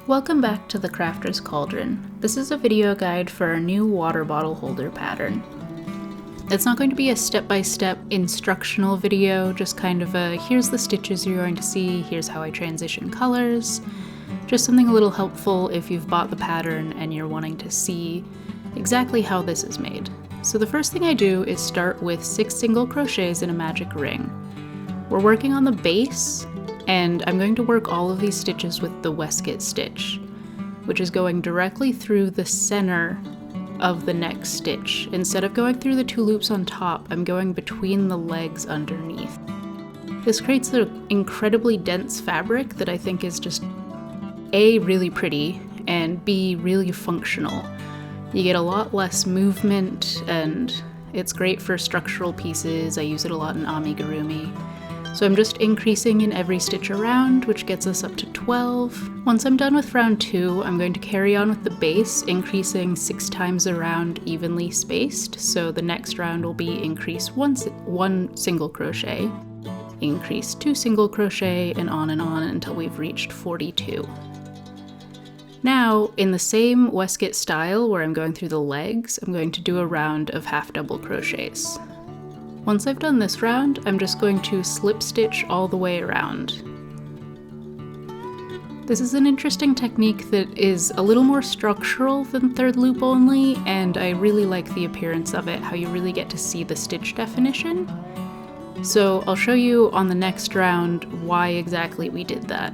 Welcome back to the Crafter's Cauldron. This is a video guide for our new water bottle holder pattern. It's not going to be a step-by-step instructional video, just kind of a here's the stitches you're going to see, here's how I transition colors, just something a little helpful if you've bought the pattern and you're wanting to see exactly how this is made. So the first thing I do is start with 6 single crochets in a magic ring. We're working on the base, and I'm going to work all of these stitches with the Waistcoat Stitch, which is going directly through the center of the next stitch. Instead of going through the 2 loops on top, I'm going between the legs underneath. This creates an incredibly dense fabric that I think is just A, really pretty, and B, really functional. You get a lot less movement, and it's great for structural pieces. I use it a lot in amigurumi. So I'm just increasing in every stitch around, which gets us up to 12. Once I'm done with round 2, I'm going to carry on with the base, increasing 6 times around evenly spaced. So the next round will be increase 1 single crochet, increase 2 single crochet, and on until we've reached 42. Now, in the same waistcoat style where I'm going through the legs, I'm going to do a round of half double crochets. Once I've done this round, I'm just going to slip stitch all the way around. This is an interesting technique that is a little more structural than third loop only, and I really like the appearance of it, how you really get to see the stitch definition. So I'll show you on the next round why exactly we did that.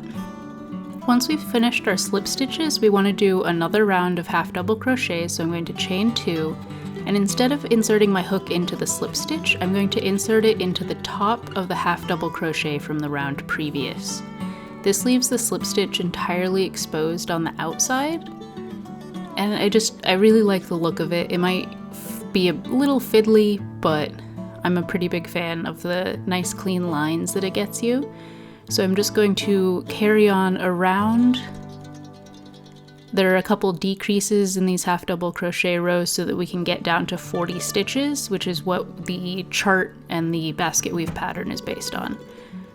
Once we've finished our slip stitches, we want to do another round of half double crochets, so I'm going to chain 2. And instead of inserting my hook into the slip stitch, I'm going to insert it into the top of the half double crochet from the round previous. This leaves the slip stitch entirely exposed on the outside, and I really like the look of it. It might be a little fiddly, but I'm a pretty big fan of the nice clean lines that it gets you. So I'm just going to carry on around. There are a couple decreases in these half double crochet rows so that we can get down to 40 stitches, which is what the chart and the basket weave pattern is based on.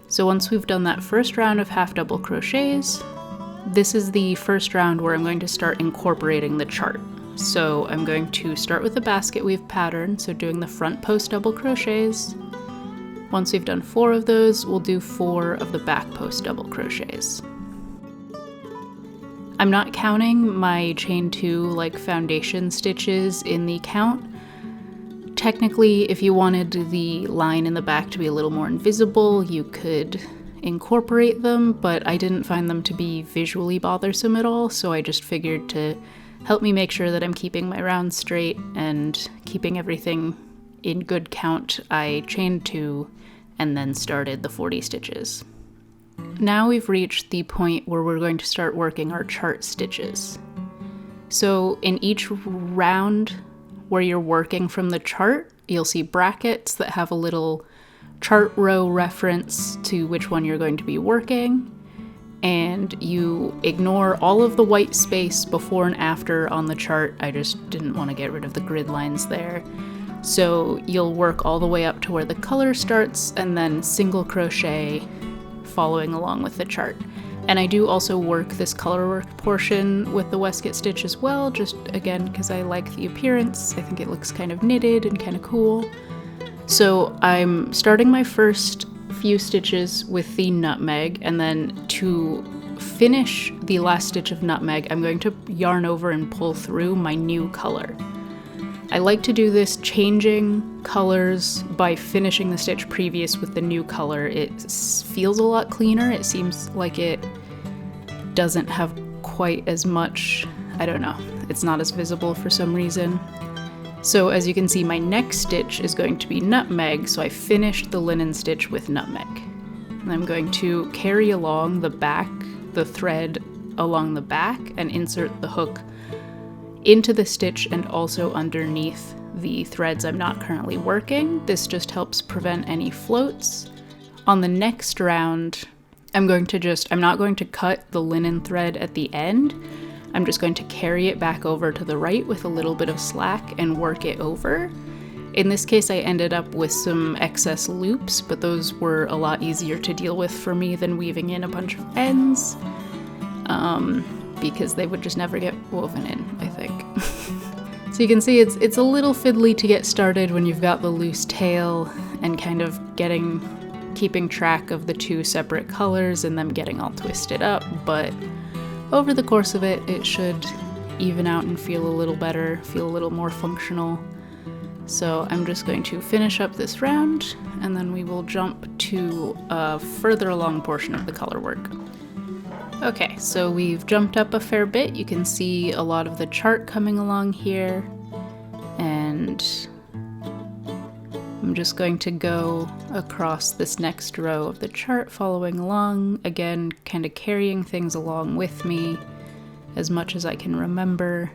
So once we've done that first round of half double crochets, this is the first round where I'm going to start incorporating the chart. So I'm going to start with the basket weave pattern, so doing the front post double crochets. Once we've done 4 of those, we'll do 4 of the back post double crochets. I'm not counting my chain 2 like foundation stitches in the count. Technically, if you wanted the line in the back to be a little more invisible, you could incorporate them, but I didn't find them to be visually bothersome at all, so I just figured to help me make sure that I'm keeping my round straight and keeping everything in good count, I chained 2 and then started the 40 stitches. Now we've reached the point where we're going to start working our chart stitches. So in each round where you're working from the chart, you'll see brackets that have a little chart row reference to which one you're going to be working, and you ignore all of the white space before and after on the chart. I just didn't want to get rid of the grid lines there. So you'll work all the way up to where the color starts and then single crochet following along with the chart. And I do also work this colorworked portion with the Waistcoat Stitch as well, just again because I like the appearance. I think it looks kind of knitted and kind of cool. So I'm starting my first few stitches with the nutmeg, and then to finish the last stitch of nutmeg, I'm going to yarn over and pull through my new color. I like to do this changing colors by finishing the stitch previous with the new color. It feels a lot cleaner. It seems like it doesn't have quite as much, I don't know, it's not as visible for some reason. So as you can see, my next stitch is going to be nutmeg, so I finished the linen stitch with nutmeg. And I'm going to carry along the back, the thread along the back, and insert the hook into the stitch and also underneath the threads I'm not currently working. This just helps prevent any floats. On the next round, I'm not going to cut the linen thread at the end. I'm just going to carry it back over to the right with a little bit of slack and work it over. In this case, I ended up with some excess loops, but those were a lot easier to deal with for me than weaving in a bunch of ends. because they would just never get woven in, I think. So you can see it's a little fiddly to get started when you've got the loose tail and kind of keeping track of the two separate colors and them getting all twisted up, but over the course of it, it should even out and feel a little better, feel a little more functional. So I'm just going to finish up this round, and then we will jump to a further along portion of the color work. Okay, so we've jumped up a fair bit. You can see a lot of the chart coming along here, and I'm just going to go across this next row of the chart, following along, again, kind of carrying things along with me as much as I can remember,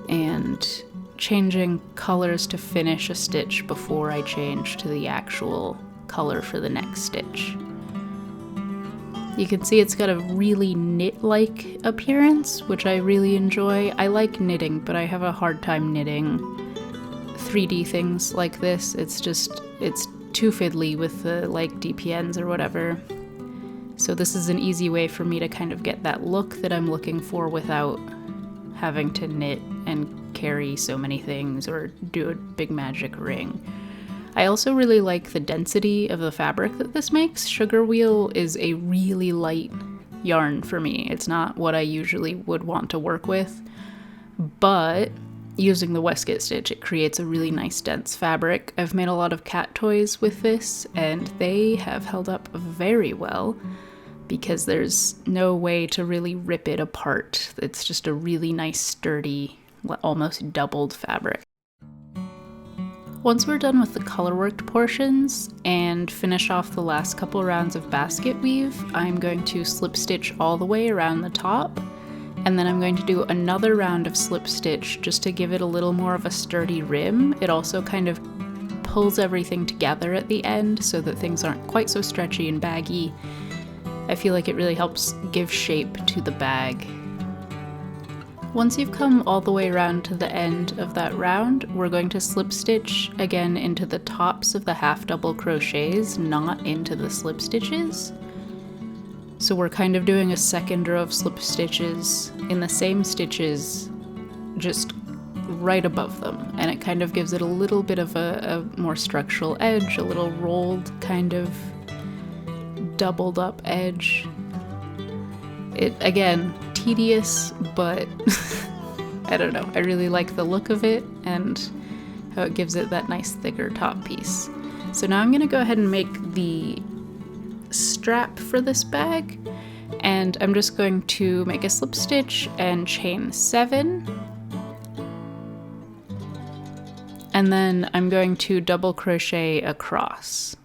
and changing colors to finish a stitch before I change to the actual color for the next stitch. You can see it's got a really knit-like appearance, which I really enjoy. I like knitting, but I have a hard time knitting 3D things like this. It's too fiddly with the like DPNs or whatever. So this is an easy way for me to kind of get that look that I'm looking for without having to knit and carry so many things or do a big magic ring. I also really like the density of the fabric that this makes. Sugar Wheel is a really light yarn for me. It's not what I usually would want to work with, but using the Waistcoat Stitch, it creates a really nice dense fabric. I've made a lot of cat toys with this, and they have held up very well because there's no way to really rip it apart. It's just a really nice, sturdy, almost doubled fabric. Once we're done with the colorworked portions and finish off the last couple rounds of basket weave, I'm going to slip stitch all the way around the top, and then I'm going to do another round of slip stitch just to give it a little more of a sturdy rim. It also kind of pulls everything together at the end so that things aren't quite so stretchy and baggy. I feel like it really helps give shape to the bag. Once you've come all the way around to the end of that round, we're going to slip stitch again into the tops of the half double crochets, not into the slip stitches. So we're kind of doing a second row of slip stitches in the same stitches, just right above them. And it kind of gives it a little bit of a more structural edge, a little rolled kind of doubled up edge. It, again, tedious, but I don't know. I really like the look of it and how it gives it that nice thicker top piece. So now I'm going to go ahead and make the strap for this bag, and I'm just going to make a slip stitch and chain 7, and then I'm going to double crochet across.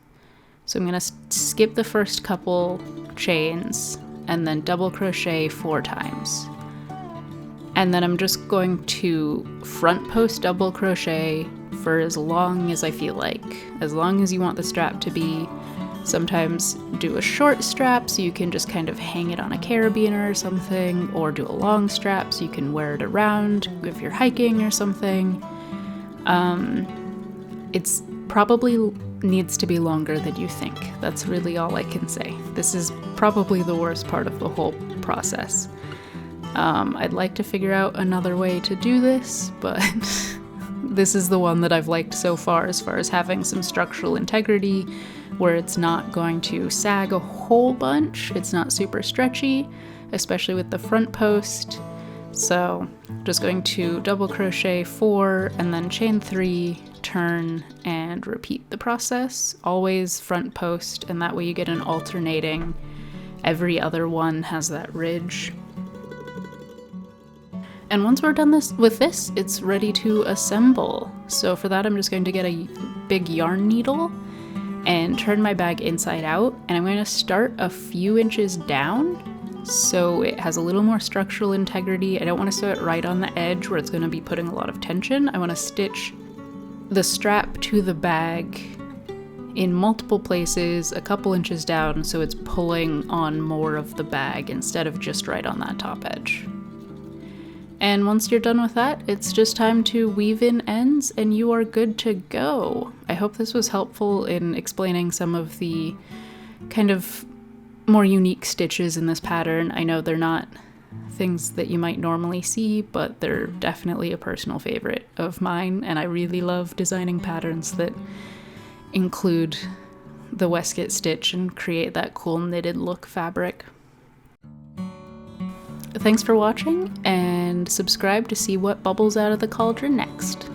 So I'm going to skip the first couple chains and then double crochet 4 times. And then I'm just going to front post double crochet for as long as I feel like, as long as you want the strap to be. Sometimes do a short strap so you can just kind of hang it on a carabiner or something, or do a long strap so you can wear it around if you're hiking or something. It's probably needs to be longer than you think. That's really all I can say. This is probably the worst part of the whole process. I'd like to figure out another way to do this, but this is the one that I've liked so far as having some structural integrity, where it's not going to sag a whole bunch. It's not super stretchy, especially with the front post. So just going to double crochet 4 and then chain 3, turn, and repeat the process. Always front post, and that way you get an alternating. Every other one has that ridge. And once we're done with this, it's ready to assemble. So for that, I'm just going to get a big yarn needle and turn my bag inside out, and I'm going to start a few inches down so it has a little more structural integrity. I don't want to sew it right on the edge where it's going to be putting a lot of tension. I want to stitch the strap to the bag in multiple places, a couple inches down, so it's pulling on more of the bag instead of just right on that top edge. And once you're done with that, it's just time to weave in ends and you are good to go. I hope this was helpful in explaining some of the kind of more unique stitches in this pattern. I know they're not things that you might normally see, but they're definitely a personal favorite of mine, and I really love designing patterns that include the waistcoat stitch and create that cool knitted look fabric. Thanks for watching, and subscribe to see what bubbles out of the cauldron next.